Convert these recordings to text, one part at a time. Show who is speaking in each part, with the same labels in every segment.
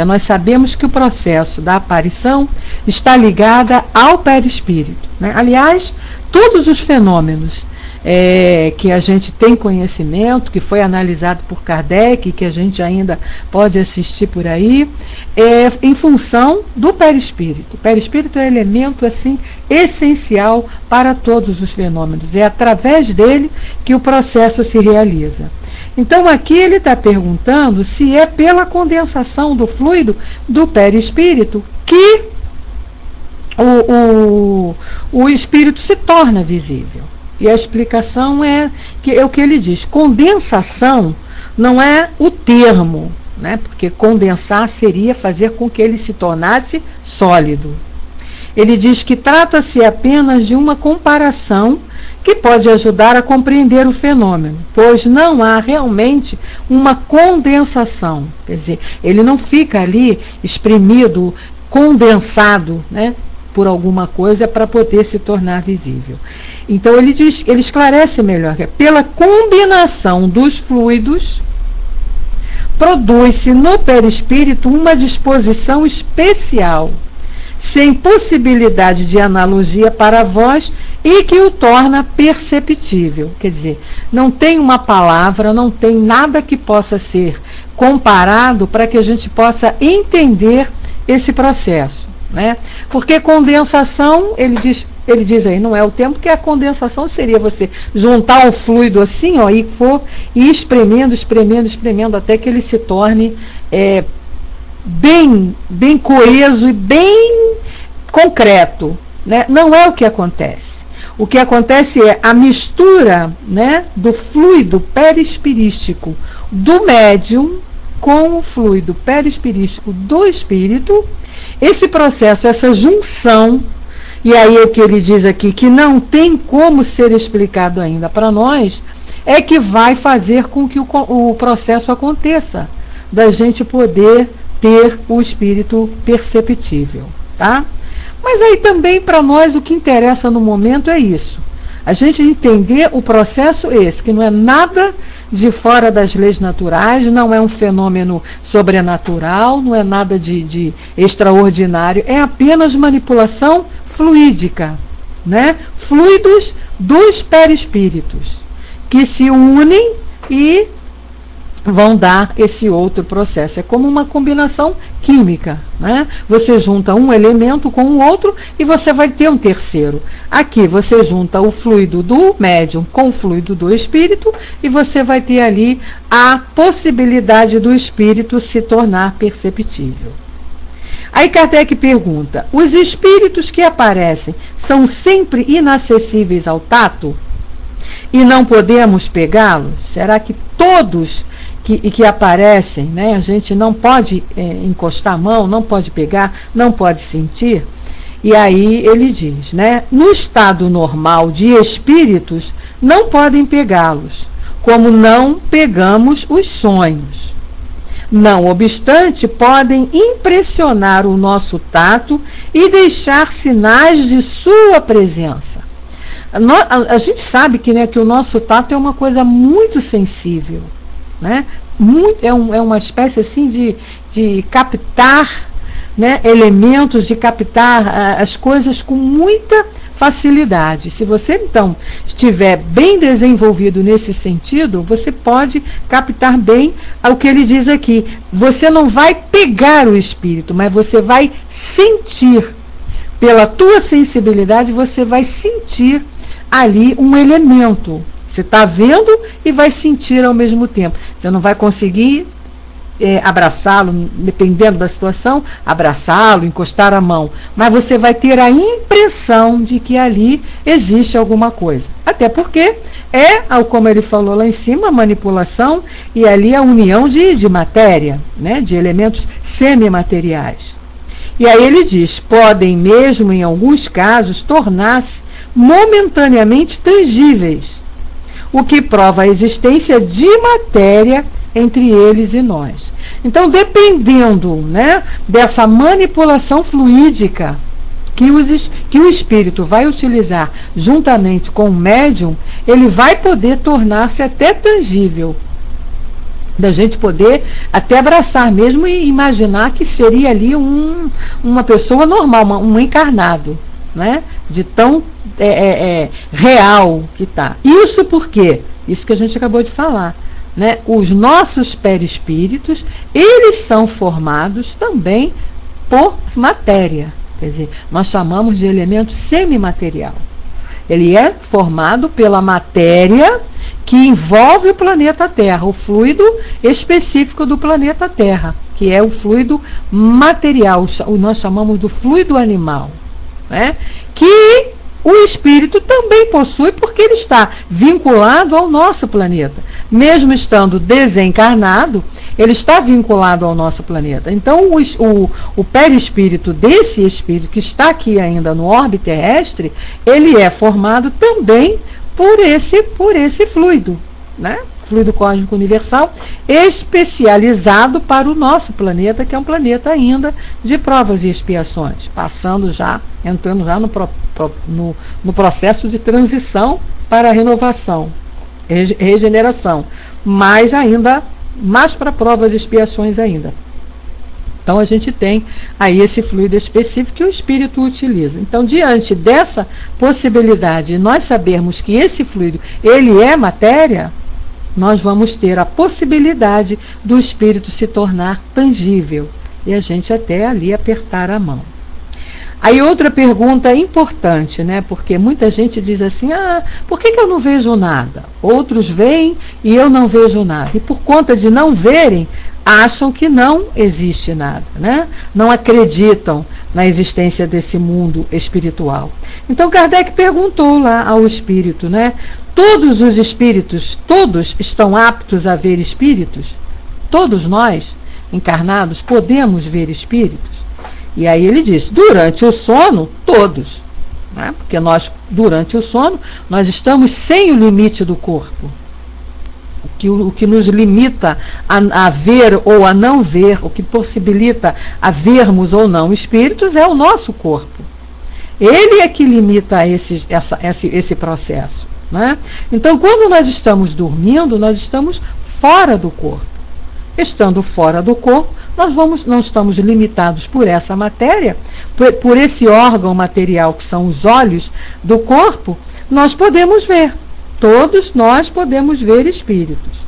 Speaker 1: Nós sabemos que o processo da aparição está ligado ao perispírito, né? Aliás, todos os fenômenos que a gente tem conhecimento, que foi analisado por Kardec, que a gente ainda pode assistir por aí, em função do perispírito. O perispírito é um elemento assim, essencial para todos os fenômenos. É através dele que o processo se realiza. Então aqui ele está perguntando se é pela condensação do fluido do perispírito que o espírito se torna visível. E a explicação é o que ele diz: condensação não é o termo, né? Porque condensar seria fazer com que ele se tornasse sólido. Ele diz que trata-se apenas de uma comparação que pode ajudar a compreender o fenômeno, pois não há realmente uma condensação. Quer dizer, ele não fica ali exprimido, condensado, né, por alguma coisa para poder se tornar visível. Então ele esclarece melhor que pela combinação dos fluidos produz-se no perispírito uma disposição especial, sem possibilidade de analogia para a voz e que o torna perceptível. Quer dizer, não tem uma palavra, não tem nada que possa ser comparado para que a gente possa entender esse processo, né? Porque condensação, ele diz aí, não é o termo, porque a condensação seria você juntar um fluido assim, ó, e ir espremendo até que ele se torne bem coeso e bem concreto, né? Não é o que acontece. O que acontece é a mistura, né, do fluido perispirístico do médium com o fluido perispirístico do espírito. Esse processo, essa junção, e aí o que ele diz aqui, que não tem como ser explicado ainda para nós, é que vai fazer com que o processo aconteça, da gente poder ter o espírito perceptível, tá? Mas aí também para nós o que interessa no momento é isso, a gente entender o processo esse, que não é nada de fora das leis naturais, não é um fenômeno sobrenatural, não é nada de extraordinário, é apenas manipulação fluídica, né? Fluidos dos perispíritos, que se unem e vão dar esse outro processo. É como uma combinação química, né? Você junta um elemento com o outro e você vai ter um terceiro. Aqui você junta o fluido do médium com o fluido do espírito e você vai ter ali a possibilidade do espírito se tornar perceptível. Aí Kardec pergunta: os espíritos que aparecem são sempre inacessíveis ao tato e não podemos pegá-los? Será que todos que aparecem, né, a gente não pode encostar a mão, não pode pegar, não pode sentir? E aí ele diz, né, no estado normal de espíritos não podem pegá-los, como não pegamos os sonhos. Não obstante, podem impressionar o nosso tato e deixar sinais de sua presença. A gente sabe que, né, que o nosso tato é uma coisa muito sensível, né? É uma espécie assim de captar, né, elementos, de captar as coisas com muita facilidade. Se você então estiver bem desenvolvido nesse sentido, você pode captar bem o que ele diz aqui. Você não vai pegar o espírito, mas você vai sentir. Pela tua sensibilidade, você vai sentir ali um elemento. Você está vendo e vai sentir ao mesmo tempo. Você não vai conseguir abraçá-lo, dependendo da situação, abraçá-lo, encostar a mão, mas você vai ter a impressão de que ali existe alguma coisa. Até porque como ele falou lá em cima, a manipulação e ali a união de matéria, né, de elementos semimateriais. E aí ele diz, podem mesmo, em alguns casos, tornar-se momentaneamente tangíveis, o que prova a existência de matéria entre eles e nós. Então, dependendo, né, dessa manipulação fluídica que o espírito vai utilizar juntamente com o médium, ele vai poder tornar-se até tangível. da gente poder até abraçar mesmo e imaginar que seria ali uma pessoa normal, um encarnado, né? De tão real que está. Isso por quê? Isso que a gente acabou de falar, né? Os nossos perispíritos, eles são formados também por matéria, quer dizer, nós chamamos de elemento semimaterial. Ele é formado pela matéria que envolve o planeta Terra, o fluido específico do planeta Terra, que é o fluido material, nós chamamos do fluido animal, né? Que o espírito também possui, porque ele está vinculado ao nosso planeta. Mesmo estando desencarnado, ele está vinculado ao nosso planeta. Então, o perispírito desse espírito que está aqui ainda no orbe terrestre, ele é formado também por esse fluido, né? Fluido cósmico universal, especializado para o nosso planeta, que é um planeta ainda de provas e expiações, entrando já no processo de transição para a renovação, regeneração, mas ainda mais para provas e expiações ainda. Então a gente tem aí esse fluido específico que o espírito utiliza. Então, diante dessa possibilidade de nós sabermos que esse fluido, ele é matéria, nós vamos ter a possibilidade do espírito se tornar tangível. E a gente até ali apertar a mão. Aí outra pergunta importante, né? Porque muita gente diz assim, por que eu não vejo nada? Outros veem e eu não vejo nada. E por conta de não verem, acham que não existe nada, né? Não acreditam na existência desse mundo espiritual. Então Kardec perguntou lá ao espírito, né? Todos os espíritos, todos estão aptos a ver espíritos? Todos nós, encarnados, podemos ver espíritos? E aí ele disse, durante o sono, todos, né? Porque nós, durante o sono, nós estamos sem o limite do corpo. O que nos limita a ver ou a não ver, o que possibilita a vermos ou não espíritos é o nosso corpo. Ele é que limita esse processo, né? Então, quando nós estamos dormindo, nós estamos fora do corpo. Estando fora do corpo, nós não estamos limitados por essa matéria, por esse órgão material que são os olhos do corpo, nós podemos ver. Todos nós podemos ver espíritos.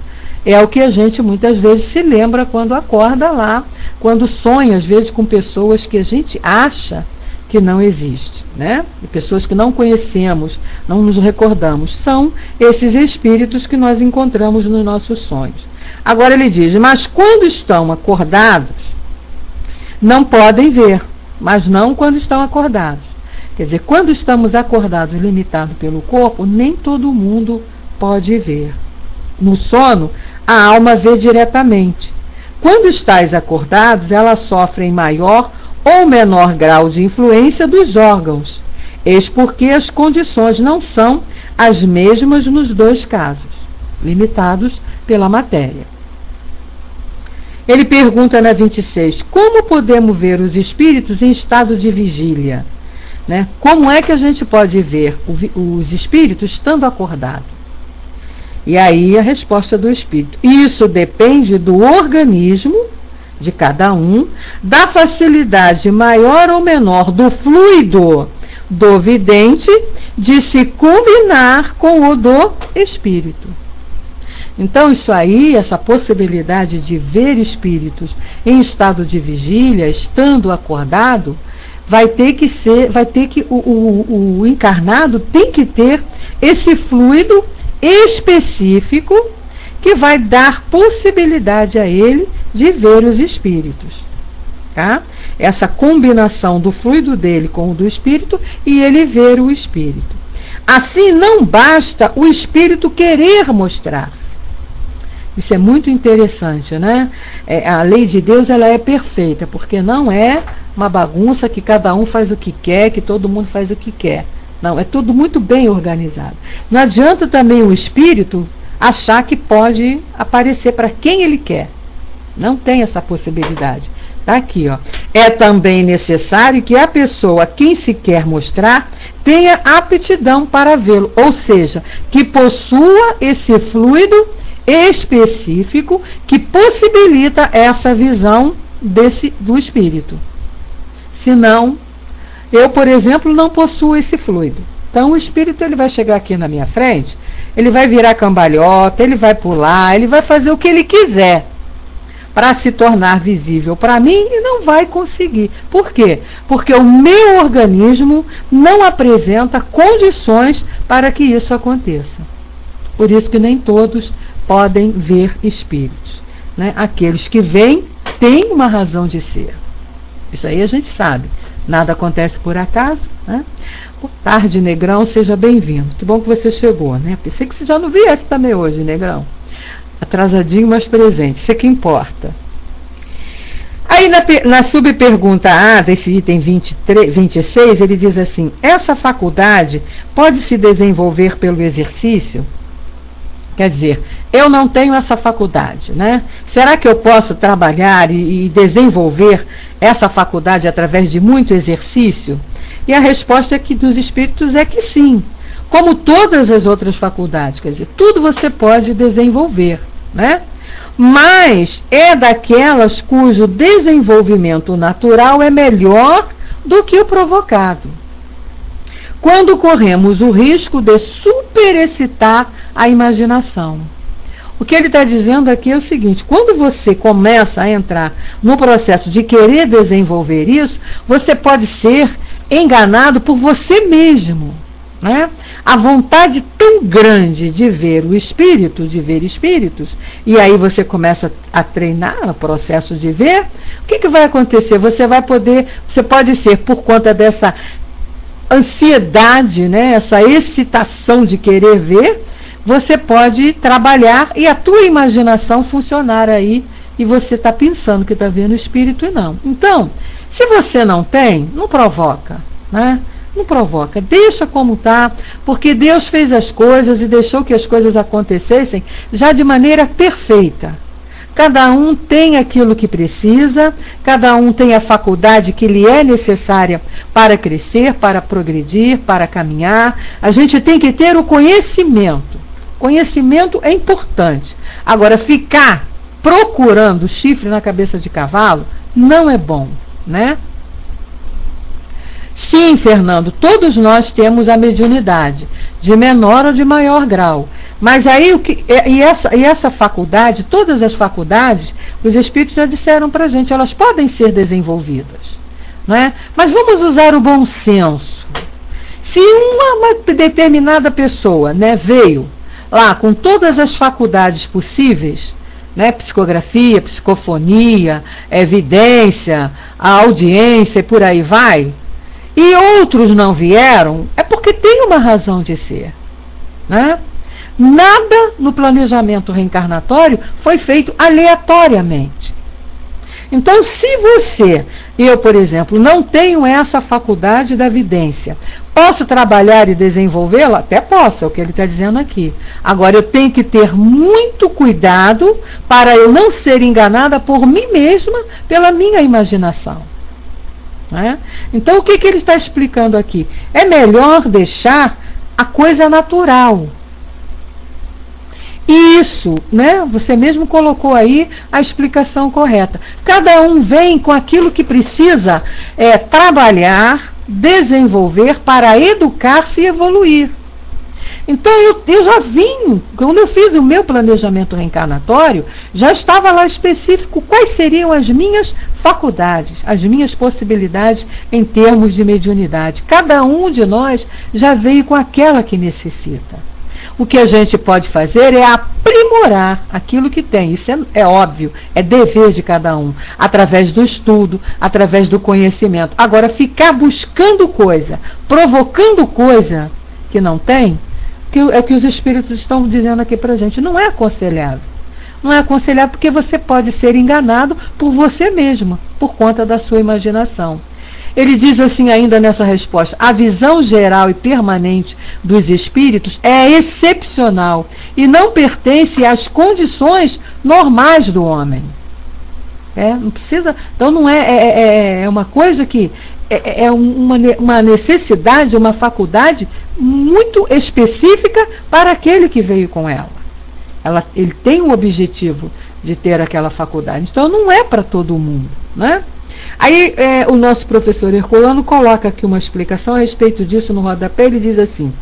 Speaker 1: É o que a gente muitas vezes se lembra quando acorda lá, quando sonha, às vezes, com pessoas que a gente acha que não existe, né? E pessoas que não conhecemos, não nos recordamos. São esses espíritos que nós encontramos nos nossos sonhos. Agora ele diz, mas quando estão acordados, não podem ver, mas não quando estão acordados. Quer dizer, quando estamos acordados, limitados pelo corpo, nem todo mundo pode ver. No sono, a alma vê diretamente. Quando estáis acordados, ela sofre em maior ou menor grau de influência dos órgãos. Eis porque as condições não são as mesmas nos dois casos, limitados pela matéria. Ele pergunta na 26, como podemos ver os espíritos em estado de vigília? Né? Como é que a gente pode ver os espíritos estando acordados? E aí a resposta do espírito. Isso depende do organismo de cada um, da facilidade maior ou menor do fluido do vidente de se combinar com o do espírito. Então isso aí, essa possibilidade de ver espíritos em estado de vigília, estando acordado, o encarnado tem que ter esse fluido específico que vai dar possibilidade a ele de ver os espíritos, tá? Essa combinação do fluido dele com o do espírito e ele ver o espírito. Assim, não basta o espírito querer mostrar-se. Isso é muito interessante, né? A lei de Deus, ela é perfeita, porque não é uma bagunça que cada um faz o que quer, que todo mundo faz o que quer. Não, é tudo muito bem organizado. Não adianta também o espírito achar que pode aparecer para quem ele quer. Não tem essa possibilidade. Está aqui, ó. É também necessário que a pessoa a quem se quer mostrar tenha aptidão para vê-lo, ou seja, que possua esse fluido específico que possibilita essa visão do espírito. Senão, eu, por exemplo, não possuo esse fluido. Então o espírito ele vai chegar aqui na minha frente, ele vai virar cambalhota, ele vai pular, ele vai fazer o que ele quiser para se tornar visível para mim e não vai conseguir. Por quê? Porque o meu organismo não apresenta condições para que isso aconteça. Por isso que nem todos podem ver espíritos, né? Aqueles que veem têm uma razão de ser. Isso aí a gente sabe. Nada acontece por acaso, né? Boa tarde, Negrão, seja bem-vindo. Que bom que você chegou, né? Pensei que você já não viesse também hoje, Negrão. Atrasadinho, mas presente. Isso é que importa. Aí na subpergunta A, desse item 26, ele diz assim: essa faculdade pode se desenvolver pelo exercício? Quer dizer, eu não tenho essa faculdade, né? Será que eu posso trabalhar e desenvolver essa faculdade através de muito exercício? E a resposta dos espíritos é que sim. Como todas as outras faculdades, quer dizer, tudo você pode desenvolver, né? Mas é daquelas cujo desenvolvimento natural é melhor do que o provocado, quando corremos o risco de superexcitar a imaginação. O que ele está dizendo aqui é o seguinte: quando você começa a entrar no processo de querer desenvolver isso, você pode ser enganado por você mesmo, né? A vontade tão grande de ver o espírito, de ver espíritos, e aí você começa a treinar no processo de ver, o que vai acontecer? Você pode ser, por conta dessa ansiedade, né, essa excitação de querer ver, você pode trabalhar e a tua imaginação funcionar aí, e você está pensando que está vendo o espírito e não. Então, se você não tem, não provoca, né? Não provoca, deixa como está, porque Deus fez as coisas e deixou que as coisas acontecessem já de maneira perfeita. Cada um tem aquilo que precisa, cada um tem a faculdade que lhe é necessária para crescer, para progredir, para caminhar. A gente tem que ter o conhecimento. Conhecimento é importante. Agora, ficar procurando chifre na cabeça de cavalo não é bom, né? Sim, Fernando, todos nós temos a mediunidade, de menor ou de maior grau. Mas aí, essa faculdade, todas as faculdades, os espíritos já disseram para a gente, elas podem ser desenvolvidas, não é? Mas vamos usar o bom senso. Se uma determinada pessoa, né, veio lá com todas as faculdades possíveis, né, psicografia, psicofonia, evidência, a audiência e por aí vai, e outros não vieram, é porque tem uma razão de ser, né? Nada no planejamento reencarnatório foi feito aleatoriamente. Então, se eu, por exemplo, não tenho essa faculdade da vidência, posso trabalhar e desenvolvê-la? Até posso, é o que ele está dizendo aqui. Agora, eu tenho que ter muito cuidado para eu não ser enganada por mim mesma, pela minha imaginação. Né? Então, o que ele está explicando aqui? É melhor deixar a coisa natural. Isso, né? Você mesmo colocou aí a explicação correta. Cada um vem com aquilo que precisa trabalhar, desenvolver para educar-se e evoluir. Então eu já vim, quando eu fiz o meu planejamento reencarnatório, já estava lá específico quais seriam as minhas faculdades, as minhas possibilidades em termos de mediunidade. Cada um de nós já veio com aquela que necessita. O que a gente pode fazer é aprimorar aquilo que tem. Isso é óbvio, é dever de cada um, através do estudo, através do conhecimento. Agora, ficar buscando coisa, provocando coisa que não tem, é o que os espíritos estão dizendo aqui para a gente, não é aconselhável. Não é aconselhável porque você pode ser enganado por você mesmo, por conta da sua imaginação. Ele diz assim ainda nessa resposta: a visão geral e permanente dos espíritos é excepcional e não pertence às condições normais do homem. Não precisa, então não é uma coisa que é uma necessidade, uma faculdade muito específica para aquele que veio com ela. Ele tem um objetivo de ter aquela faculdade. Então não é para todo mundo, né? Aí o nosso professor Herculano coloca aqui uma explicação a respeito disso no rodapé. Ele diz assim: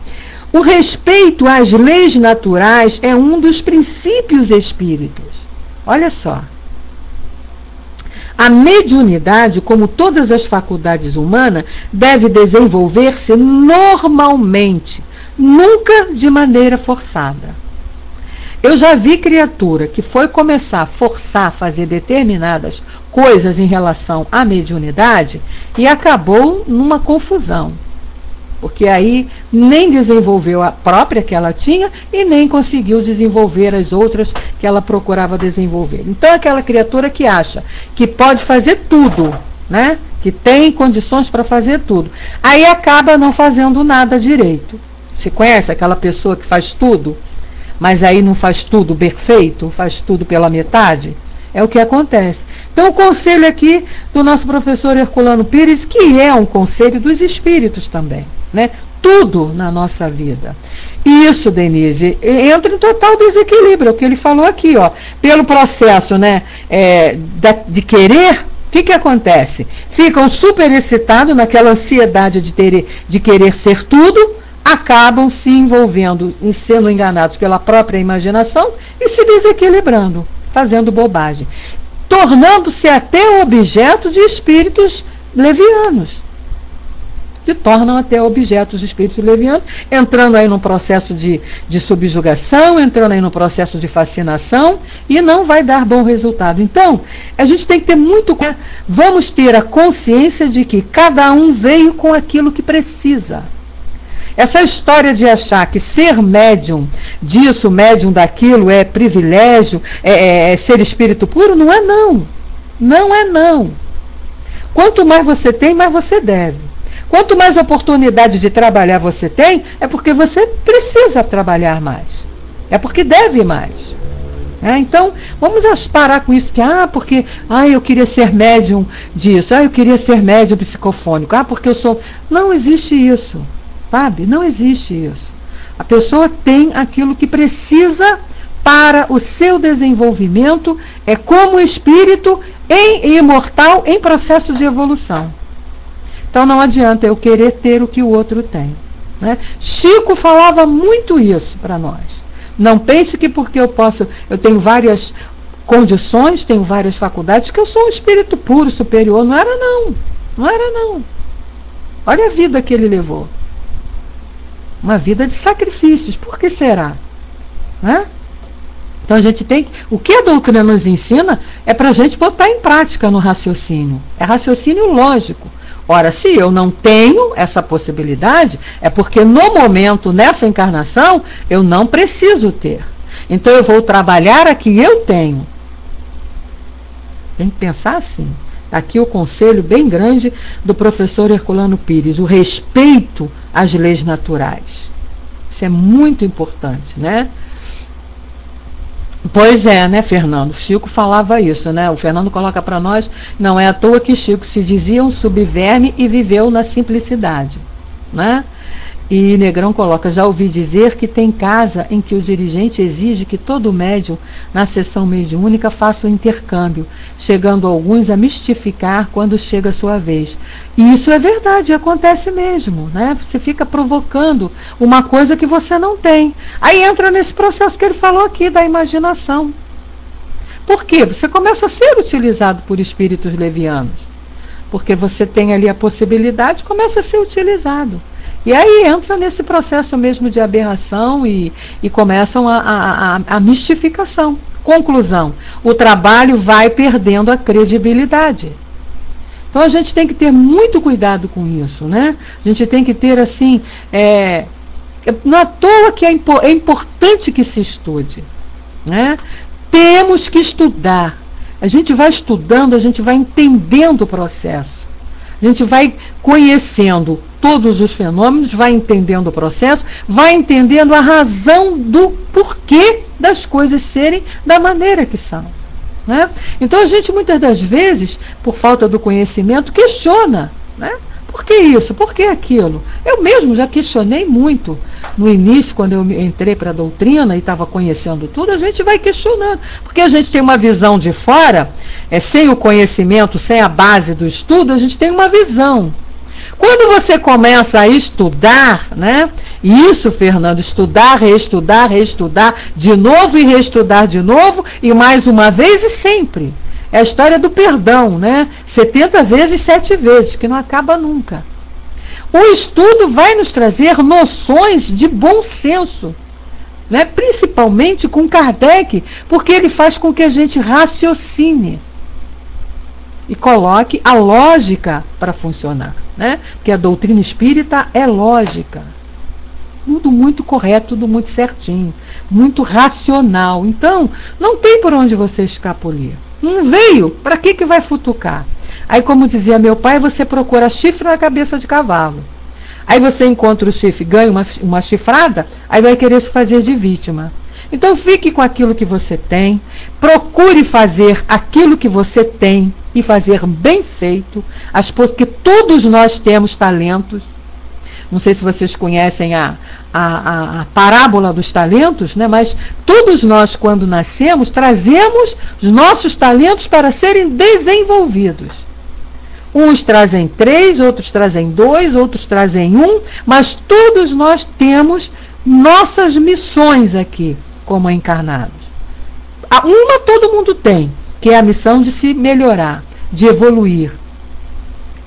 Speaker 1: o respeito às leis naturais é um dos princípios espíritas. Olha só. A mediunidade, como todas as faculdades humanas, deve desenvolver-se normalmente, nunca de maneira forçada. Eu já vi criatura que foi começar a forçar a fazer determinadas coisas em relação à mediunidade e acabou numa confusão. Porque aí nem desenvolveu a própria que ela tinha e nem conseguiu desenvolver as outras que ela procurava desenvolver. Então aquela criatura que acha que pode fazer tudo, né? Que tem condições para fazer tudo, aí acaba não fazendo nada direito. Você conhece aquela pessoa que faz tudo, mas aí não faz tudo perfeito, faz tudo pela metade? É o que acontece. Então o conselho aqui do nosso professor Herculano Pires, que é um conselho dos espíritos também, né? Tudo na nossa vida. Isso, Denise, entra em total desequilíbrio, é o que ele falou aqui, ó. Pelo processo, né, de querer, o que acontece? Ficam super excitados naquela ansiedade de querer ser tudo, acabam se envolvendo, sendo enganados pela própria imaginação e se desequilibrando, fazendo bobagem, tornando-se até objeto de espíritos levianos, que tornam até objetos de espíritos levianos, entrando aí num processo de subjugação, entrando aí num processo de fascinação, e não vai dar bom resultado. Então, a gente tem que ter muito cuidado, vamos ter a consciência de que cada um veio com aquilo que precisa. Essa história de achar que ser médium disso, médium daquilo, é privilégio, é ser espírito puro, não é não. Não é não. Quanto mais você tem, mais você deve. Quanto mais oportunidade de trabalhar você tem, é porque você precisa trabalhar mais. É porque deve mais. Então, vamos parar com isso, que porque eu queria ser médium disso, eu queria ser médium psicofônico, porque eu sou... Não existe isso. Sabe? Não existe isso. A pessoa tem aquilo que precisa para o seu desenvolvimento, é como espírito imortal em processo de evolução. Então não adianta eu querer ter o que o outro tem, né? Chico falava muito isso para nós. Não pense que porque eu tenho várias condições, tenho várias faculdades, que eu sou um espírito puro, superior. Não era não. Não era não. Olha a vida que ele levou. Uma vida de sacrifícios. Por que será? Né? Então a gente tem que... O que a doutrina nos ensina é para a gente botar em prática no raciocínio. É raciocínio lógico. Ora, se eu não tenho essa possibilidade, é porque no momento, nessa encarnação, eu não preciso ter. Então eu vou trabalhar a que eu tenho. Tem que pensar assim. Aqui o conselho bem grande do professor Herculano Pires, o respeito às leis naturais. Isso é muito importante, né? Pois é, né, Fernando? Chico falava isso, né? O Fernando coloca para nós, não é à toa que Chico se dizia um subverme e viveu na simplicidade, né? E Negrão coloca, já ouvi dizer que tem casa em que o dirigente exige que todo médium na sessão mediúnica faça o intercâmbio, chegando alguns a mistificar quando chega a sua vez. E isso é verdade, acontece mesmo, né? Você fica provocando uma coisa que você não tem. Aí entra nesse processo que ele falou aqui, da imaginação. Por quê? Você começa a ser utilizado por espíritos levianos. Porque você tem ali a possibilidade, começa a ser utilizado. E aí entra nesse processo mesmo de aberração e começam a mistificação. Conclusão, o trabalho vai perdendo a credibilidade. Então a gente tem que ter muito cuidado com isso, né? A gente tem que ter assim, não é à toa que é importante que se estude, né? Temos que estudar. A gente vai estudando, a gente vai entendendo o processo. A gente vai conhecendo todos os fenômenos, vai entendendo o processo, vai entendendo a razão do porquê das coisas serem da maneira que são, né? Então a gente muitas das vezes, por falta do conhecimento, questiona, né? Por que isso? Por que aquilo? Eu mesmo já questionei muito. No início, quando eu entrei para a doutrina e estava conhecendo tudo, a gente vai questionando. Porque a gente tem uma visão de fora, sem o conhecimento, sem a base do estudo, a gente tem uma visão. Quando você começa a estudar, né? E isso, Fernando, estudar, reestudar, reestudar, de novo e reestudar de novo, e mais uma vez e sempre. É a história do perdão, né? 70 vezes, 7 vezes, que não acaba nunca. O estudo vai nos trazer noções de bom senso, né? Principalmente com Kardec, porque ele faz com que a gente raciocine e coloque a lógica para funcionar, né? Porque a doutrina espírita é lógica. Tudo muito correto, tudo muito certinho, muito racional. Então, não tem por onde você escapulir. Não veio, para que vai futucar? Aí, como dizia meu pai, você procura chifre na cabeça de cavalo. Aí você encontra o chifre, ganha uma chifrada, aí vai querer se fazer de vítima. Então fique com aquilo que você tem, procure fazer aquilo que você tem e fazer bem feito, porque todos nós temos talentos. Não sei se vocês conhecem a parábola dos talentos, né? Mas todos nós, quando nascemos, trazemos os nossos talentos para serem desenvolvidos. Uns trazem 3, outros trazem 2, outros trazem 1, mas todos nós temos nossas missões aqui, como encarnados. Uma todo mundo tem, que é a missão de se melhorar, de evoluir,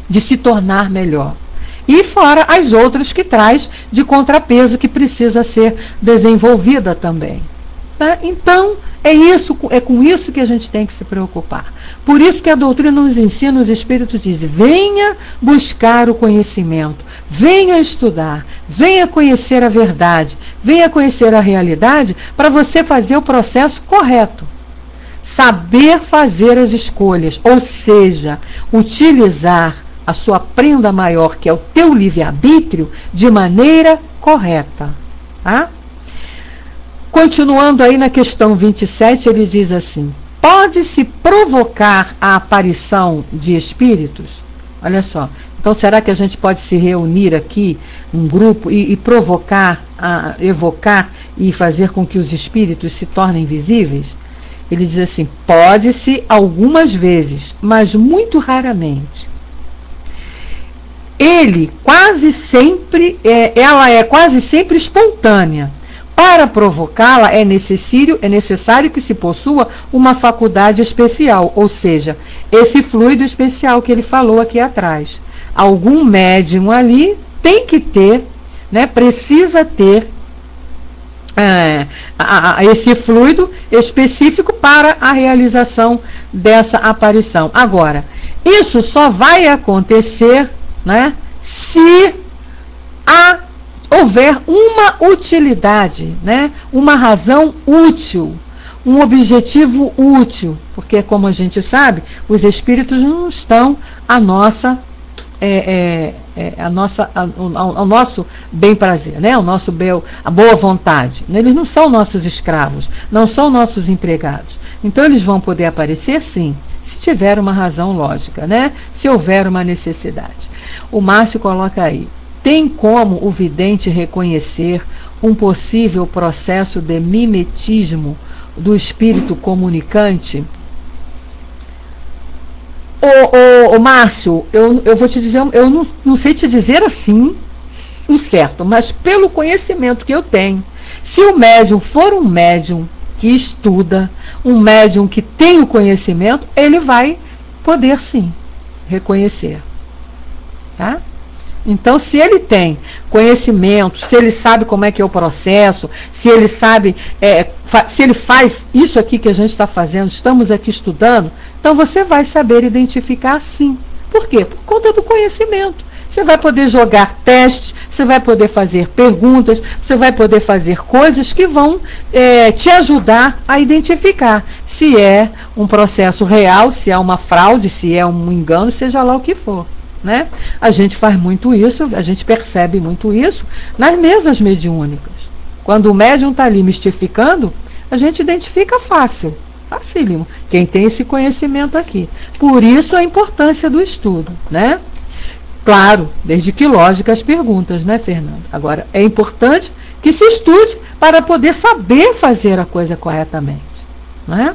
Speaker 1: de se tornar melhor. E fora as outras que traz de contrapeso, que precisa ser desenvolvida também. Tá? Então, é com isso que a gente tem que se preocupar. Por isso que a doutrina nos ensina, os Espíritos dizem, venha buscar o conhecimento, venha estudar, venha conhecer a verdade, venha conhecer a realidade, para você fazer o processo correto. Saber fazer as escolhas, ou seja, utilizar a sua prenda maior, que é o teu livre-arbítrio, de maneira correta. Tá? Continuando aí na questão 27, ele diz assim, pode-se provocar a aparição de espíritos? Olha só, então será que a gente pode se reunir aqui, um grupo, e provocar, evocar e fazer com que os espíritos se tornem visíveis? Ele diz assim, pode-se algumas vezes, mas muito raramente. Ela é quase sempre espontânea. Para provocá-la é necessário que se possua uma faculdade especial, ou seja, esse fluido especial que ele falou aqui atrás. Algum médium ali tem que ter, né, precisa ter esse fluido específico para a realização dessa aparição. Agora, isso só vai acontecer, né, se houver uma utilidade, né, uma razão útil, um objetivo útil, porque, como a gente sabe, os espíritos não estão ao nosso bem prazer, né, a boa vontade. Eles não são nossos escravos, não são nossos empregados. Então eles vão poder aparecer, sim, se tiver uma razão lógica, né, se houver uma necessidade. O Márcio coloca aí, tem como o vidente reconhecer um possível processo de mimetismo do espírito comunicante? Ô Márcio, eu vou te dizer, eu não sei te dizer assim o certo, mas pelo conhecimento que eu tenho, se o médium for um médium que estuda, um médium que tem o conhecimento, ele vai poder sim reconhecer. Tá? Então, se ele tem conhecimento, se ele sabe como é que é o processo, se ele sabe, se ele faz isso aqui que a gente está fazendo, estamos aqui estudando, então você vai saber identificar sim. Por quê? Por conta do conhecimento. Você vai poder jogar testes, você vai poder fazer perguntas, você vai poder fazer coisas que vão te ajudar a identificar se é um processo real, se é uma fraude, se é um engano, seja lá o que for. Né? A gente faz muito isso, a gente percebe muito isso nas mesas mediúnicas. Quando o médium está ali mistificando, a gente identifica facílimo, quem tem esse conhecimento aqui. Por isso a importância do estudo, né? Claro, desde que lógica as perguntas, né, Fernando? Agora, é importante que se estude para poder saber fazer a coisa corretamente, não é?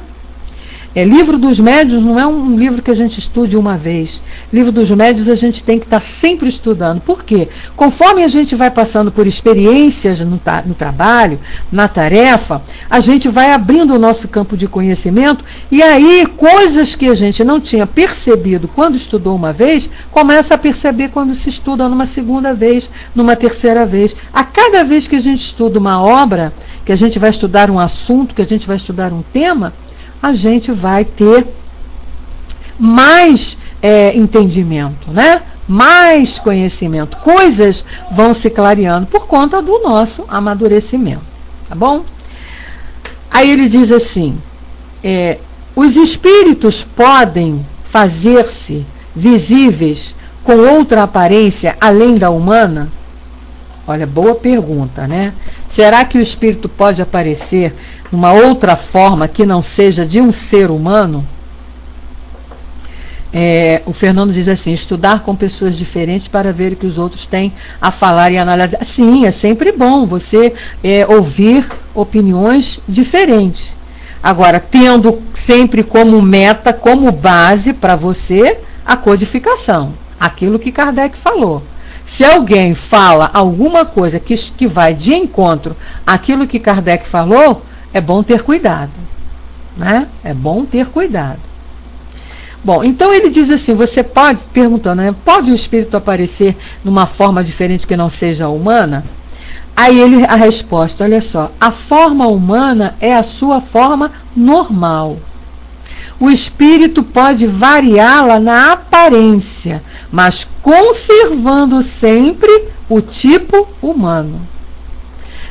Speaker 1: Livro dos Médiuns não é um livro que a gente estude uma vez. Livro dos Médiuns a gente tem que estar sempre estudando. Por quê? Conforme a gente vai passando por experiências no trabalho, na tarefa, a gente vai abrindo o nosso campo de conhecimento e aí coisas que a gente não tinha percebido quando estudou uma vez, começa a perceber quando se estuda numa segunda vez, numa terceira vez. A cada vez que a gente estuda uma obra, que a gente vai estudar um assunto, que a gente vai estudar um tema, a gente vai ter mais entendimento, né? Mais conhecimento. Coisas vão se clareando por conta do nosso amadurecimento. Tá bom? Aí ele diz assim, os espíritos podem fazer-se visíveis com outra aparência além da humana? Olha, boa pergunta, né? Será que o espírito pode aparecer numa outra forma que não seja de um ser humano? O Fernando diz assim, estudar com pessoas diferentes para ver o que os outros têm a falar e analisar. Sim, é sempre bom você ouvir opiniões diferentes. Agora, tendo sempre como meta, como base para você, a codificação. Aquilo que Kardec falou. Se alguém fala alguma coisa que vai de encontro àquilo que Kardec falou, é bom ter cuidado, né? É bom ter cuidado. Bom, então ele diz assim, você pode, perguntando, né, pode o espírito aparecer numa forma diferente que não seja humana? Aí a resposta, olha só, a forma humana é a sua forma normal. O espírito pode variá-la na aparência, mas conservando sempre o tipo humano.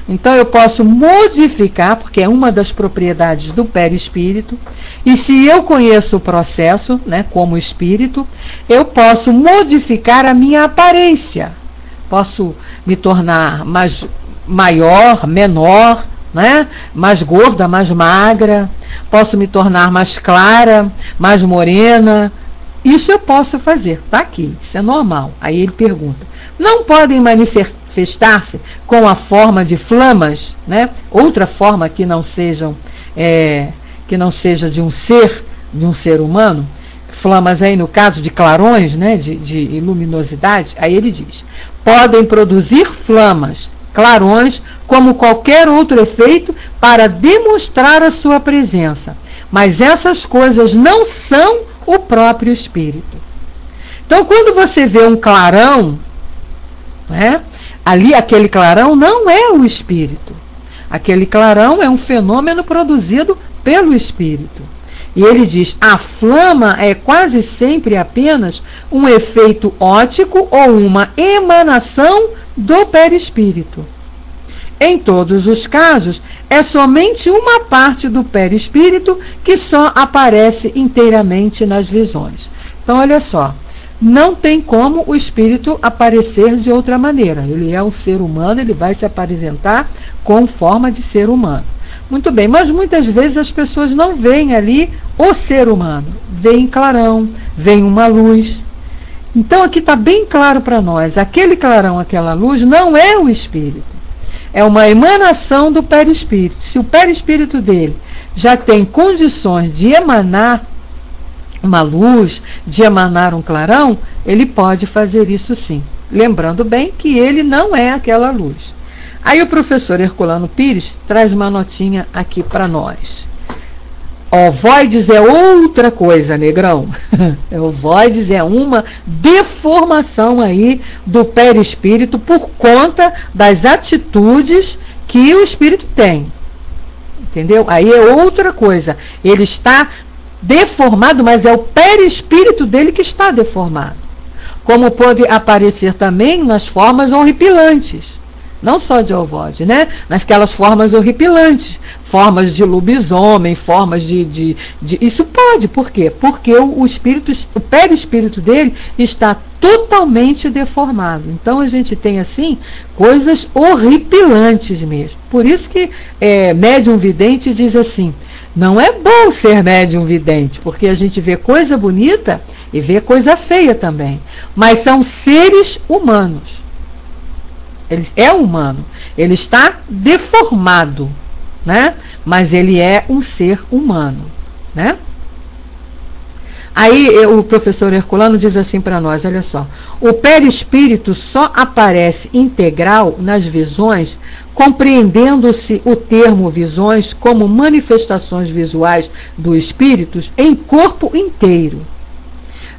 Speaker 1: Então eu posso modificar, porque é uma das propriedades do perispírito, e se eu conheço o processo, né, como espírito, eu posso modificar a minha aparência. Posso me tornar maior, menor, né? Mais gorda, mais magra, posso me tornar mais clara, mais morena. Isso eu posso fazer, tá aqui, isso é normal. Aí ele pergunta, não podem manifestar-se com a forma de flamas, né? Outra forma que não seja de um ser humano? Flamas aí no caso de clarões, né? de luminosidade. Aí ele diz, podem produzir flamas, clarões, como qualquer outro efeito para demonstrar a sua presença. Mas essas coisas não são o próprio espírito. Então, quando você vê um clarão, né, ali aquele clarão não é o espírito. Aquele clarão é um fenômeno produzido pelo espírito. E ele diz, a flama é quase sempre apenas um efeito óptico ou uma emanação do perispírito. Em todos os casos, é somente uma parte do perispírito que só aparece inteiramente nas visões. Então, olha só, não tem como o espírito aparecer de outra maneira. Ele é um ser humano, ele vai se apresentar com forma de ser humano. Muito bem, mas muitas vezes as pessoas não veem ali o ser humano. Veem clarão, veem uma luz. Então, aqui está bem claro para nós, aquele clarão, aquela luz, não é o espírito. É uma emanação do perispírito. Se o perispírito dele já tem condições de emanar uma luz, de emanar um clarão, ele pode fazer isso sim. Lembrando bem que ele não é aquela luz. Aí o professor Herculano Pires traz uma notinha aqui para nós. Ovoides é outra coisa, negrão. Ovoides é uma deformação aí do perispírito por conta das atitudes que o espírito tem. Entendeu? Aí é outra coisa. Ele está deformado, mas é o perispírito dele que está deformado. Como pode aparecer também nas formas horripilantes. Não só de ovoide, né? Nasquelas formas horripilantes, formas de lobisomem, formas de... Isso pode, por quê? Porque o perispírito dele está totalmente totalmente deformado. Então a gente tem assim coisas horripilantes mesmo. Por isso que médium vidente diz assim: não é bom ser médium vidente, porque a gente vê coisa bonita e vê coisa feia também. Mas são seres humanos. Ele é humano, ele está deformado, né? Mas ele é um ser humano, né? Aí o professor Herculano diz assim para nós, olha só: o perispírito só aparece integral nas visões, compreendendo-se o termo visões como manifestações visuais do espírito em corpo inteiro.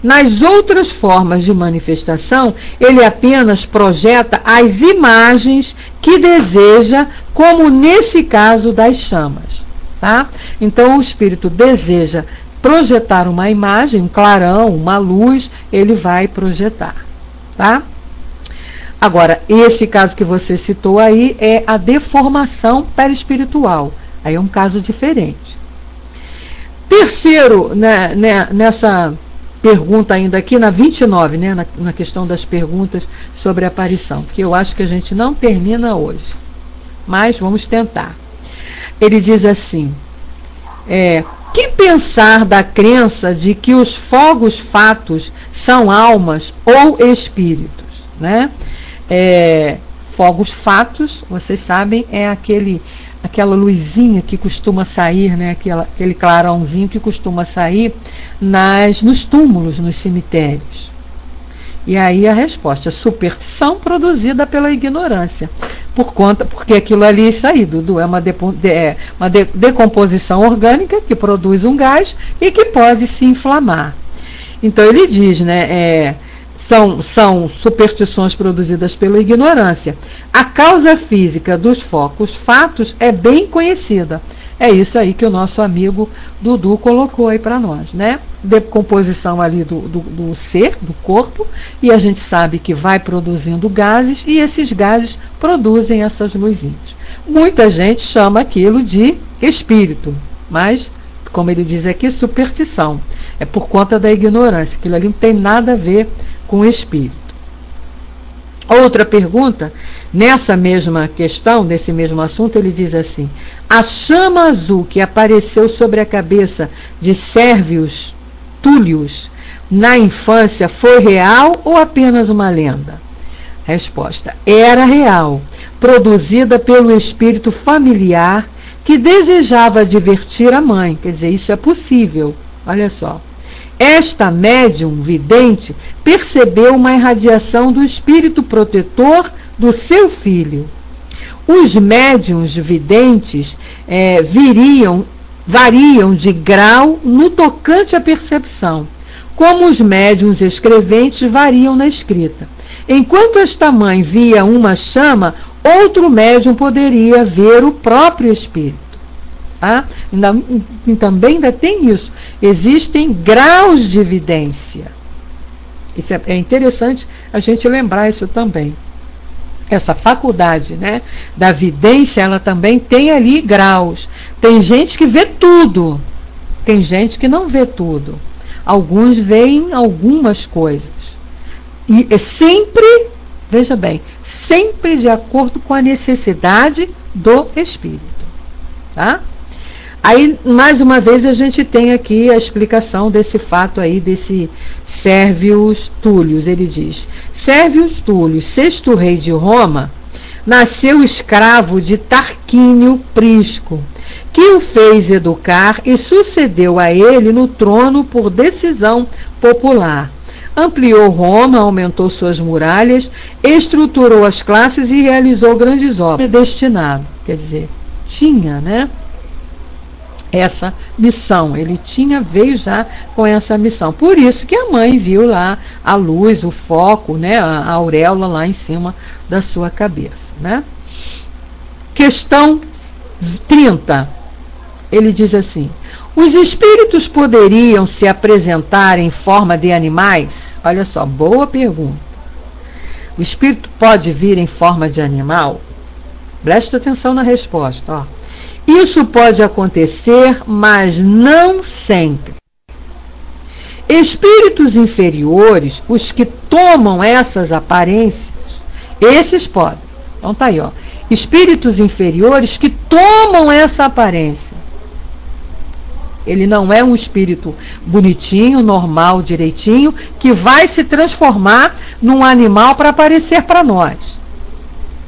Speaker 1: Nas outras formas de manifestação, ele apenas projeta as imagens que deseja, como nesse caso das chamas. Tá? Então o espírito deseja projetar uma imagem, um clarão, uma luz, ele vai projetar. Tá? Agora, esse caso que você citou aí é a deformação perispiritual. Aí é um caso diferente. Terceiro, nessa pergunta ainda aqui, na 29, né, na questão das perguntas sobre a aparição, que eu acho que a gente não termina hoje, mas vamos tentar. Ele diz assim: que pensar da crença de que os fogos fatos são almas ou espíritos, né? Fogos fatos, vocês sabem, é aquela luzinha que costuma sair, né? Aquele clarãozinho que costuma sair nos túmulos, nos cemitérios. E aí a resposta: superstição produzida pela ignorância. Porque aquilo ali, isso aí, Dudu, é uma decomposição orgânica que produz um gás e que pode se inflamar. Então ele diz, né? São superstições produzidas pela ignorância. A causa física dos focos fatos é bem conhecida. É isso aí que o nosso amigo Dudu colocou aí para nós, né? Decomposição ali do ser, do corpo, e a gente sabe que vai produzindo gases, e esses gases produzem essas luzinhas. Muita gente chama aquilo de espírito, mas, como ele diz aqui, superstição. É por conta da ignorância. Aquilo ali não tem nada a ver com o espírito. Outra pergunta, nessa mesma questão, nesse mesmo assunto, ele diz assim: a chama azul que apareceu sobre a cabeça de Sérvios Túlios na infância foi real ou apenas uma lenda? Resposta: era real, produzida pelo espírito familiar que desejava divertir a mãe. Quer dizer, isso é possível. Olha só. Esta médium vidente percebeu uma irradiação do espírito protetor do seu filho. Os médiums videntes variam de grau no tocante à percepção, como os médiums escreventes variam na escrita. Enquanto esta mãe via uma chama, outro médium poderia ver o próprio espírito. Ah, também ainda tem isso. Existem graus de evidência. Isso é interessante a gente lembrar isso também. Essa faculdade, né, da vidência, ela também tem ali graus. Tem gente que vê tudo, tem gente que não vê tudo. Alguns veem algumas coisas. E é sempre, veja bem, sempre de acordo com a necessidade do espírito. Tá? Aí, mais uma vez, a gente tem aqui a explicação desse fato aí, desse Sérvios Túlios. Ele diz: Sérvios Túlios, sexto rei de Roma, nasceu escravo de Tarquínio Prisco, que o fez educar e sucedeu a ele no trono por decisão popular. Ampliou Roma, aumentou suas muralhas, estruturou as classes e realizou grandes obras. Predestinado, quer dizer, tinha, né? Essa missão, veio já com essa missão. Por isso que a mãe viu lá a luz, o foco, né, a auréola lá em cima da sua cabeça, né? Questão 30. Ele diz assim: os espíritos poderiam se apresentar em forma de animais? Olha só, boa pergunta. O espírito pode vir em forma de animal? Preste atenção na resposta, ó. Isso pode acontecer, mas não sempre. Espíritos inferiores, os que tomam essas aparências, esses podem. Então tá aí, ó. Espíritos inferiores que tomam essa aparência. Ele não é um espírito bonitinho, normal, direitinho, que vai se transformar num animal para aparecer para nós.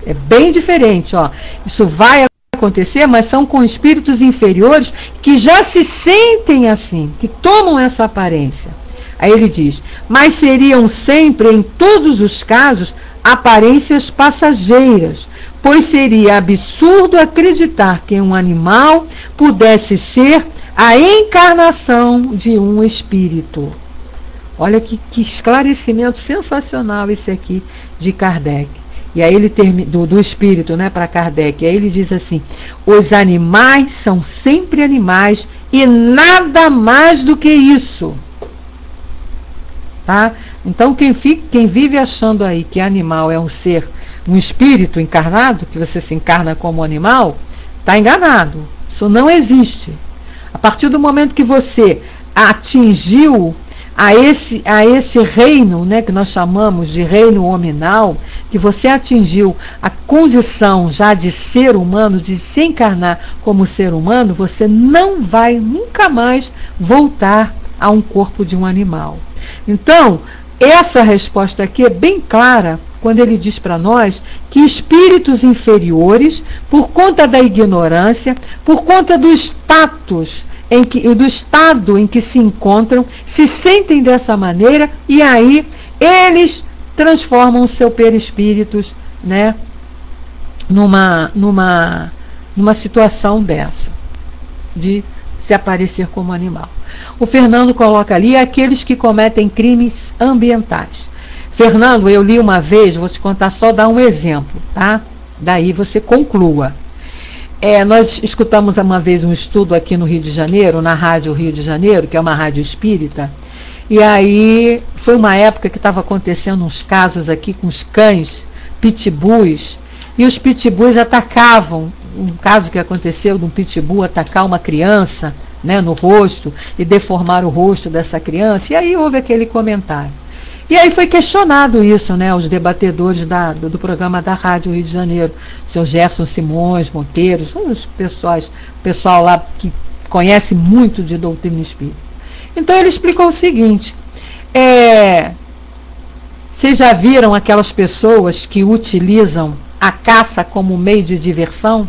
Speaker 1: É bem diferente, ó. Isso vai acontecer, mas são com espíritos inferiores que já se sentem assim, que tomam essa aparência. Aí ele diz, mas seriam sempre, em todos os casos, aparências passageiras, pois seria absurdo acreditar que um animal pudesse ser a encarnação de um espírito. Olha que esclarecimento sensacional esse aqui de Kardec. E aí ele do espírito, né, para Kardec. E aí ele diz assim: os animais são sempre animais e nada mais do que isso. Tá? Então quem vive achando aí que animal é um ser, um espírito encarnado, que você se encarna como animal, está enganado. Isso não existe. A partir do momento que você atingiu a esse reino, né, que nós chamamos de reino hominal, que você atingiu a condição já de ser humano, de se encarnar como ser humano, você não vai nunca mais voltar a um corpo de um animal. Então, essa resposta aqui é bem clara quando ele diz para nós que espíritos inferiores, por conta da ignorância, por conta do status, do estado em que se encontram, se sentem dessa maneira e aí eles transformam o seu perispíritos, né, numa situação dessa, de se aparecer como animal. O Fernando coloca ali aqueles que cometem crimes ambientais. Fernando, eu li uma vez, vou te contar, só dar um exemplo, tá? Daí você conclua. Nós escutamos uma vez um estudo aqui no Rio de Janeiro, na Rádio Rio de Janeiro, que é uma rádio espírita, e aí foi uma época que estava acontecendo uns casos aqui com os cães, pitbulls, e os pitbulls atacavam, um caso que aconteceu de um pitbull atacar uma criança, né, no rosto, e deformar o rosto dessa criança, e aí houve aquele comentário. E aí foi questionado isso, né, os debatedores do programa da Rádio Rio de Janeiro, o senhor Gerson Simões, Monteiro, os pessoal lá que conhece muito de doutrina espírita. Então ele explicou o seguinte, vocês já viram aquelas pessoas que utilizam a caça como meio de diversão?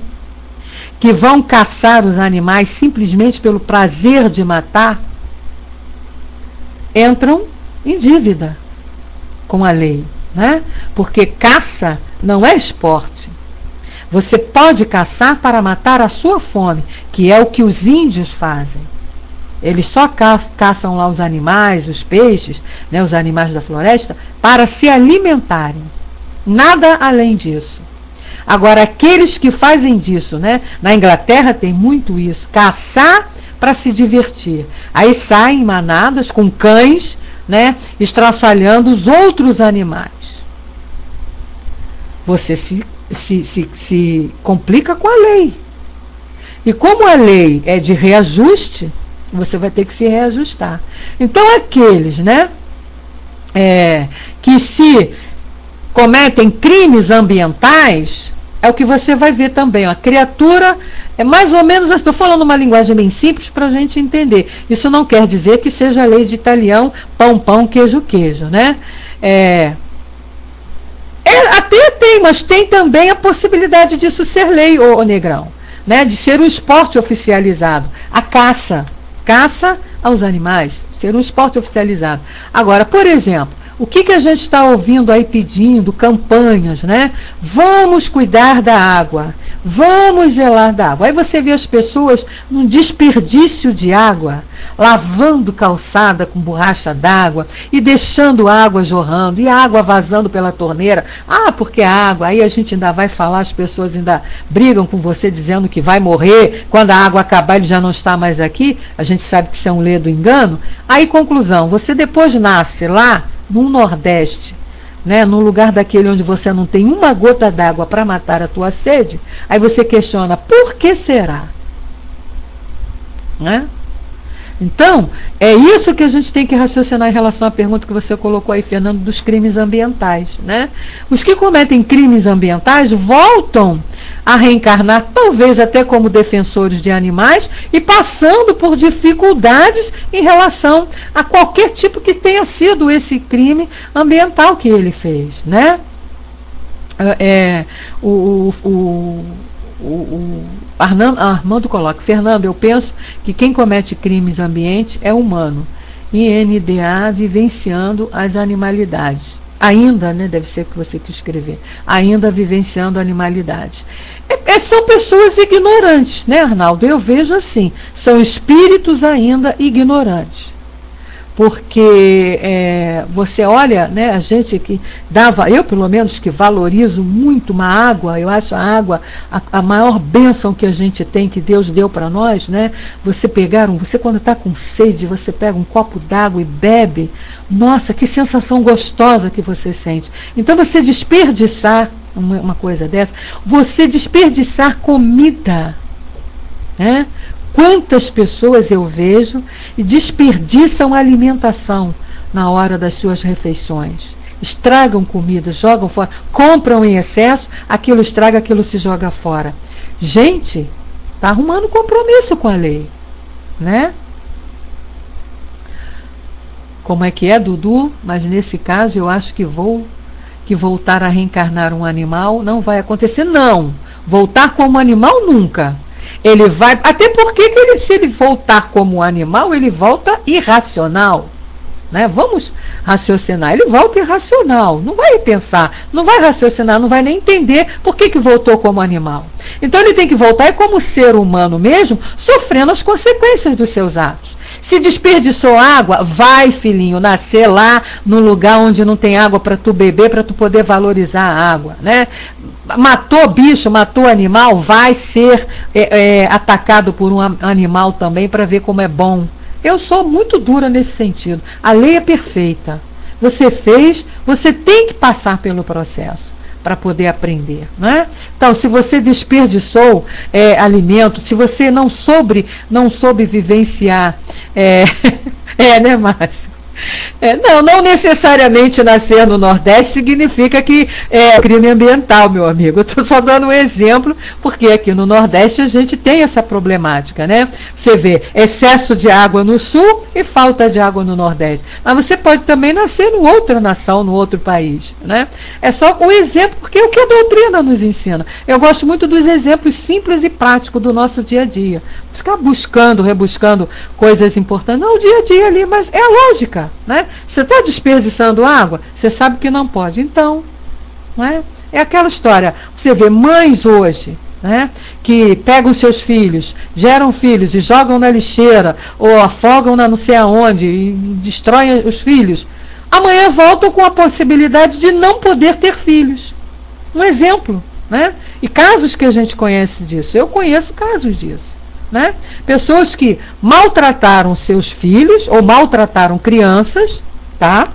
Speaker 1: Que vão caçar os animais simplesmente pelo prazer de matar? Entram em dívida com a lei, né? Porque caça não é esporte. Você pode caçar para matar a sua fome, que é o que os índios fazem. Eles só caçam lá os animais, os peixes, né, os animais da floresta, para se alimentarem. Nada além disso. Agora, aqueles que fazem disso, né, na Inglaterra tem muito isso, caçar para se divertir. Aí saem manadas com cães, né, estraçalhando os outros animais. Você se complica com a lei. E como a lei é de reajuste, você vai ter que se reajustar. Então aqueles, né, que se cometem crimes ambientais, é o que você vai ver também. A criatura é mais ou menos, estou falando uma linguagem bem simples para a gente entender. Isso não quer dizer que seja a lei de Italião, pão, pão, queijo, queijo, né? Até tem, mas tem também a possibilidade disso ser lei, ô Negrão, né? De ser um esporte oficializado. A caça aos animais, ser um esporte oficializado. Agora, por exemplo, o que a gente está ouvindo aí pedindo, campanhas, né? Vamos cuidar da água, vamos zelar da água. Aí você vê as pessoas num desperdício de água, lavando calçada com borracha d'água e deixando água jorrando e água vazando pela torneira. Porque a água, aí a gente ainda vai falar, as pessoas ainda brigam com você dizendo que vai morrer, quando a água acabar ele já não está mais aqui. A gente sabe que isso é um ledo engano. Aí, conclusão, você depois nasce lá no Nordeste, né, num lugar daquele onde você não tem uma gota d'água para matar a tua sede, aí você questiona, por que será? Né? Então, é isso que a gente tem que raciocinar em relação à pergunta que você colocou aí, Fernando, dos crimes ambientais, né? Os que cometem crimes ambientais voltam a reencarnar, talvez até como defensores de animais, e passando por dificuldades em relação a qualquer tipo que tenha sido esse crime ambiental que ele fez, né? Armando coloca: Fernando, eu penso que quem comete crimes ambientes é humano, INDA vivenciando as animalidades. Ainda, né, deve ser o que você quis escrever, ainda vivenciando animalidades. São pessoas ignorantes, né, Arnaldo? Eu vejo assim, são espíritos ainda ignorantes. Porque você olha, né, a gente que dava, eu pelo menos que valorizo muito uma água, eu acho a água a maior bênção que a gente tem, que Deus deu para nós, né? Você quando está com sede, você pega um copo d'água e bebe, nossa, que sensação gostosa que você sente. Então você desperdiçar uma coisa dessa, você desperdiçar comida, né? Quantas pessoas eu vejo e desperdiçam alimentação na hora das suas refeições. Estragam comida, jogam fora, compram em excesso, aquilo estraga, aquilo se joga fora. Gente, está arrumando compromisso com a lei, né? Como é que é, Dudu? Mas nesse caso eu acho que voltar a reencarnar um animal não vai acontecer, não. Voltar como animal nunca. Ele vai, até porque se ele voltar como um animal, ele volta irracional, né? Vamos raciocinar, ele volta irracional, não vai pensar, não vai raciocinar, não vai nem entender por que voltou como animal. Então ele tem que voltar como ser humano mesmo, sofrendo as consequências dos seus atos. Se desperdiçou água, vai, filhinho, nascer lá no lugar onde não tem água para tu beber, para tu poder valorizar a água, né? Matou bicho, matou animal, vai ser atacado por um animal também para ver como é bom. Eu sou muito dura nesse sentido. A lei é perfeita. Você fez, você tem que passar pelo processo para poder aprender, né? Então, se você desperdiçou alimento, se você não soube vivenciar, né, Márcio? Não necessariamente nascer no Nordeste significa que é crime ambiental, meu amigo. Eu estou só dando um exemplo, porque aqui no Nordeste a gente tem essa problemática, né? Você vê excesso de água no Sul e falta de água no Nordeste. Mas você pode também nascer em outra nação, no outro país, né? É só um exemplo, porque é o que a doutrina nos ensina. Eu gosto muito dos exemplos simples e práticos do nosso dia a dia. Ficar rebuscando coisas importantes. Não, o dia a dia ali, mas é a lógica. Né? Você está desperdiçando água, você sabe que não pode, então, né? É aquela história, você vê mães hoje, né, que pegam seus filhos, geram filhos e jogam na lixeira, ou afogam na não sei aonde e destroem os filhos, amanhã voltam com a possibilidade de não poder ter filhos. Um exemplo, né? E casos que a gente conhece disso, eu conheço casos disso. Né? Pessoas que maltrataram seus filhos ou maltrataram crianças, tá?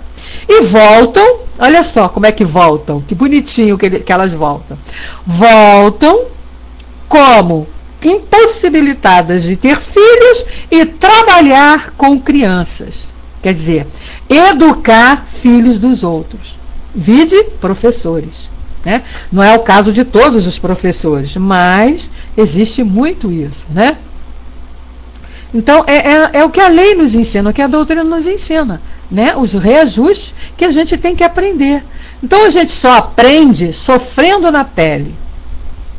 Speaker 1: E voltam, olha só como é que voltam, que bonitinho que elas voltam. Voltam como impossibilitadas de ter filhos e trabalhar com crianças. Quer dizer, educar filhos dos outros. Vide professores. Né? Não é o caso de todos os professores, mas existe muito isso, né? Então é o que a lei nos ensina, o que a doutrina nos ensina, né? Os reajustes que a gente tem que aprender. Então a gente só aprende sofrendo na pele.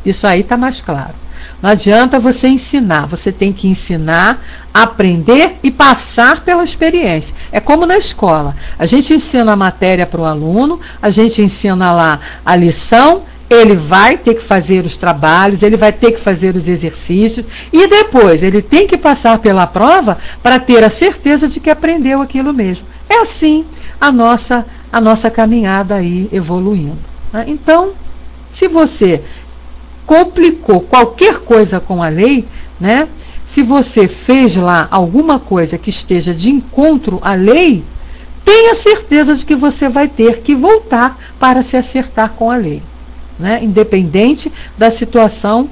Speaker 1: Isso aí está mais claro. Não adianta você ensinar, você tem que ensinar, aprender e passar pela experiência. É como na escola. A gente ensina a matéria para o aluno, a gente ensina lá a lição, ele vai ter que fazer os trabalhos, ele vai ter que fazer os exercícios e depois ele tem que passar pela prova para ter a certeza de que aprendeu aquilo mesmo. É assim a nossa caminhada aí evoluindo. Né? Então, se você complicou qualquer coisa com a lei, né? Se você fez lá alguma coisa que esteja de encontro à lei, tenha certeza de que você vai ter que voltar para se acertar com a lei. né? Independente da situação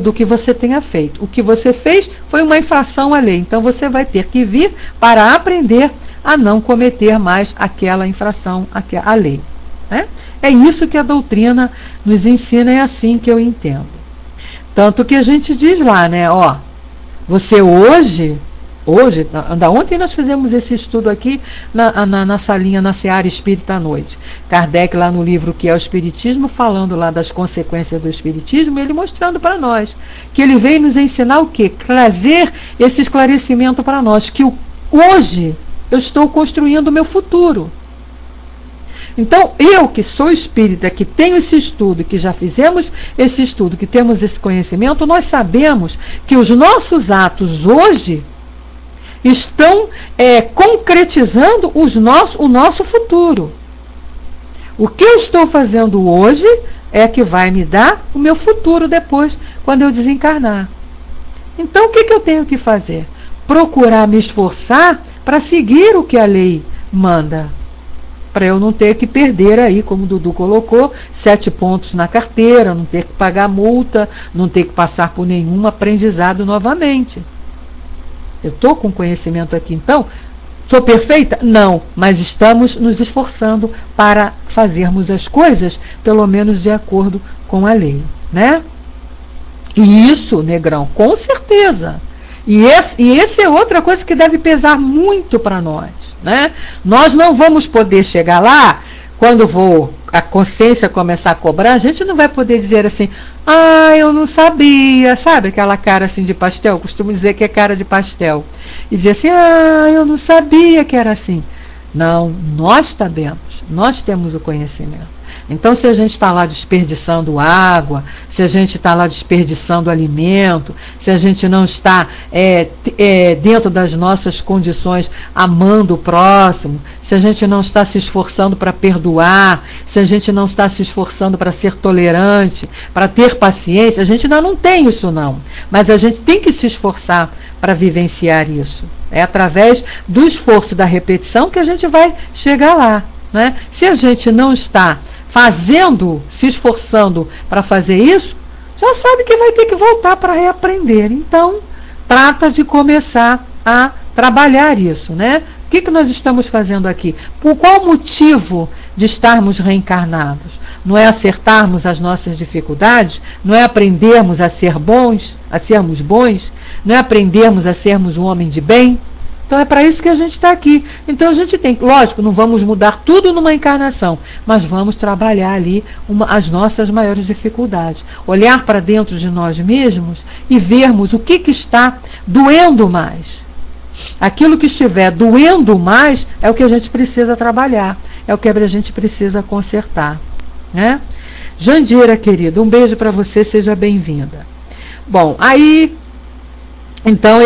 Speaker 1: do que você tenha feito. O que você fez foi uma infração à lei, então você vai ter que vir para aprender a não cometer mais aquela infração à lei, né? É isso que a doutrina nos ensina, é assim que eu entendo. Tanto que a gente diz lá, né? Ó, você hoje, ontem nós fizemos esse estudo aqui na salinha, na Seara Espírita à noite. Kardec, lá no livro Que é o Espiritismo, falando lá das consequências do Espiritismo, ele mostrando para nós que ele veio nos ensinar o quê? Trazer esse esclarecimento para nós, que hoje eu estou construindo o meu futuro. Então, eu que sou espírita, que tenho esse estudo, que já fizemos esse estudo, que temos esse conhecimento, nós sabemos que os nossos atos hoje estão concretizando o nosso futuro. O que eu estou fazendo hoje é que vai me dar o meu futuro depois, quando eu desencarnar. Então, o que eu tenho que fazer? Procurar me esforçar para seguir o que a lei manda, para eu não ter que perder aí, como o Dudu colocou, 7 pontos na carteira, não ter que pagar multa, não ter que passar por nenhum aprendizado novamente. Eu estou com conhecimento aqui, então, sou perfeita? Não, mas estamos nos esforçando para fazermos as coisas, pelo menos de acordo com a lei, né? E isso, Negrão, com certeza. E essa é outra coisa que deve pesar muito para nós, né? Nós não vamos poder chegar lá, quando a consciência começar a cobrar, a gente não vai poder dizer assim, eu não sabia, sabe aquela cara assim de pastel? Eu costumo dizer que é cara de pastel. E dizer assim, eu não sabia que era assim. Não, nós sabemos, nós temos o conhecimento. Então, se a gente está lá desperdiçando água, se a gente está lá desperdiçando alimento, se a gente não está dentro das nossas condições amando o próximo, se a gente não está se esforçando para perdoar, se a gente não está se esforçando para ser tolerante, para ter paciência, a gente ainda não tem isso não. Mas a gente tem que se esforçar para vivenciar isso. É através do esforço da repetição que a gente vai chegar lá, né? Se a gente não está se esforçando para fazer isso, já sabe que vai ter que voltar para reaprender. Então, trata de começar a trabalhar isso, né? O que nós estamos fazendo aqui? Por qual motivo de estarmos reencarnados? Não é acertarmos as nossas dificuldades? Não é aprendermos a sermos bons? Não é aprendermos a sermos um homem de bem? Então é para isso que a gente está aqui. Então a gente tem, lógico, não vamos mudar tudo numa encarnação, mas vamos trabalhar ali as nossas maiores dificuldades. Olhar para dentro de nós mesmos e vermos o que está doendo mais. Aquilo que estiver doendo mais é o que a gente precisa trabalhar, é o que a gente precisa consertar, né? Jandira, querida, um beijo para você, seja bem-vinda. Bom, aí... Então,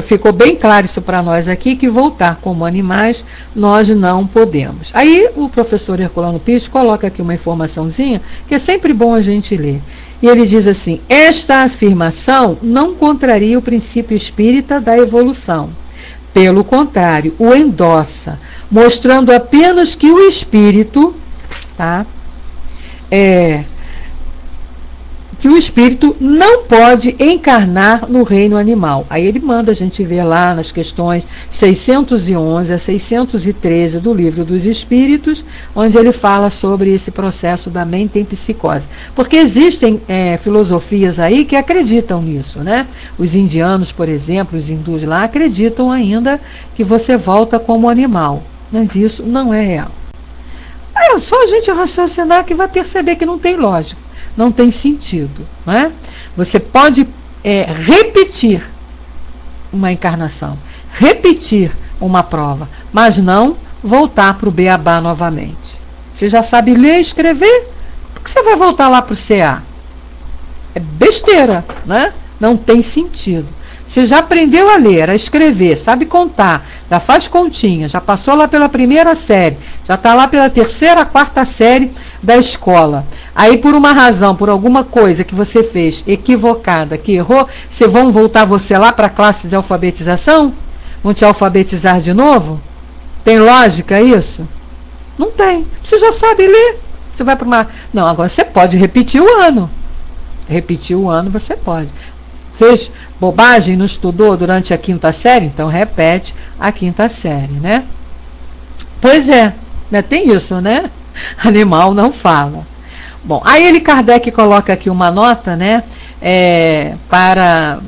Speaker 1: ficou bem claro isso para nós aqui, que voltar como animais nós não podemos. Aí, o professor Herculano Pires coloca aqui uma informaçãozinha, que é sempre bom a gente ler. E ele diz assim, esta afirmação não contraria o princípio espírita da evolução. Pelo contrário, o endossa, mostrando apenas que o espírito, que o espírito não pode encarnar no reino animal. Aí ele manda a gente ver lá nas questões 611 a 613 do Livro dos Espíritos, onde ele fala sobre esse processo da mente em psicose. Porque existem filosofias aí que acreditam nisso, né? Os indianos, por exemplo, os hindus lá, acreditam ainda que você volta como animal. Mas isso não é real. É só a gente raciocinar que vai perceber que não tem lógica. Não tem sentido, né? Você pode repetir uma encarnação, repetir uma prova, mas não voltar para o beabá novamente. Você já sabe ler e escrever? Por que você vai voltar lá para o CA? É besteira, né? Não tem sentido. Você já aprendeu a ler, a escrever, sabe contar, já faz continha, já passou lá pela primeira série, já está lá pela terceira, quarta série da escola. Aí, por uma razão, por alguma coisa que você fez equivocada, que errou, vão voltar você lá para a classe de alfabetização? Vão te alfabetizar de novo? Tem lógica isso? Não tem. Você já sabe ler, você vai para uma... Não, agora você pode repetir o ano. Repetir o ano você pode. Fez bobagem, não estudou durante a 5ª série? Então repete a 5ª série, né? Pois é, né? Tem isso, né? Animal não fala. Bom, aí Kardec coloca aqui uma nota, né? Para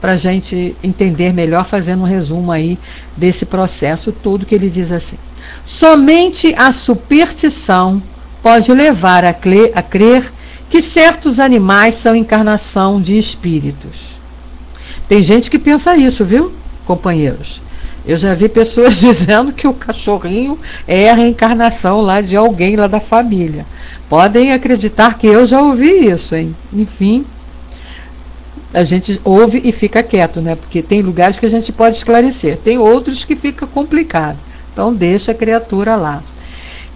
Speaker 1: a gente entender melhor, fazendo um resumo aí desse processo todo, que ele diz assim: somente a superstição pode levar a crer que certos animais são encarnação de espíritos. Tem gente que pensa isso, viu, companheiros? Eu já vi pessoas dizendo que o cachorrinho é a reencarnação lá de alguém lá da família. Podem acreditar que eu já ouvi isso, hein? Enfim, a gente ouve e fica quieto, né? Porque tem lugares que a gente pode esclarecer, tem outros que fica complicado. Então deixa a criatura lá.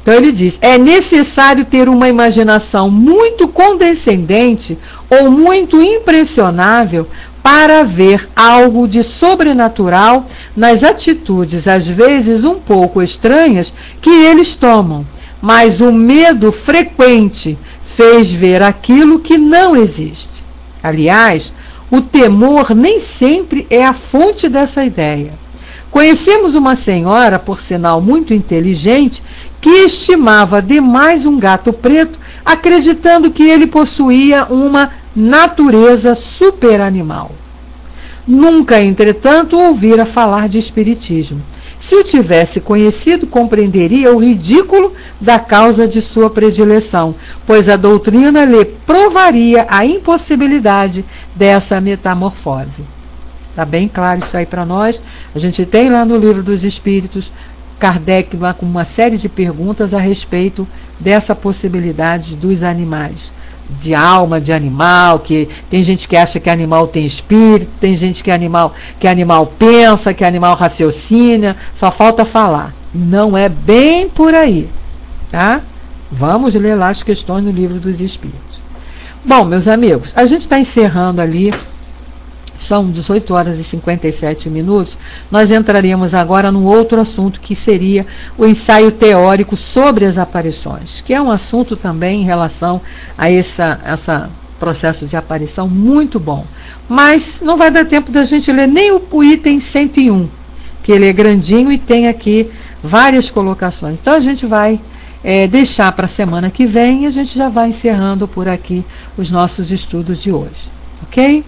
Speaker 1: Então ele diz: é necessário ter uma imaginação muito condescendente ou muito impressionável para ver algo de sobrenatural nas atitudes, às vezes um pouco estranhas, que eles tomam. Mas o medo frequente fez ver aquilo que não existe. Aliás, o temor nem sempre é a fonte dessa ideia. Conhecemos uma senhora, por sinal muito inteligente, que estimava demais um gato preto, acreditando que ele possuía uma natureza superanimal. Nunca, entretanto, ouvira falar de espiritismo. Se o tivesse conhecido, compreenderia o ridículo da causa de sua predileção, pois a doutrina lhe provaria a impossibilidade dessa metamorfose. Está bem claro isso aí para nós. A gente tem lá no Livro dos Espíritos, Kardec lá com uma série de perguntas a respeito dessa possibilidade dos animais, de alma de animal, que tem gente que acha que animal tem espírito, tem gente que animal pensa, que animal raciocina, só falta falar. Não é bem por aí, tá? Vamos ler lá as questões no Livro dos Espíritos. Bom, meus amigos, a gente está encerrando ali. São 18 horas e 57 minutos. Nós entraríamos agora num outro assunto, que seria o ensaio teórico sobre as aparições, que é um assunto também em relação a essa processo de aparição muito bom. Mas não vai dar tempo da gente ler nem o item 101, que ele é grandinho e tem aqui várias colocações. Então a gente vai deixar para a semana que vem e a gente já vai encerrando por aqui os nossos estudos de hoje. Ok?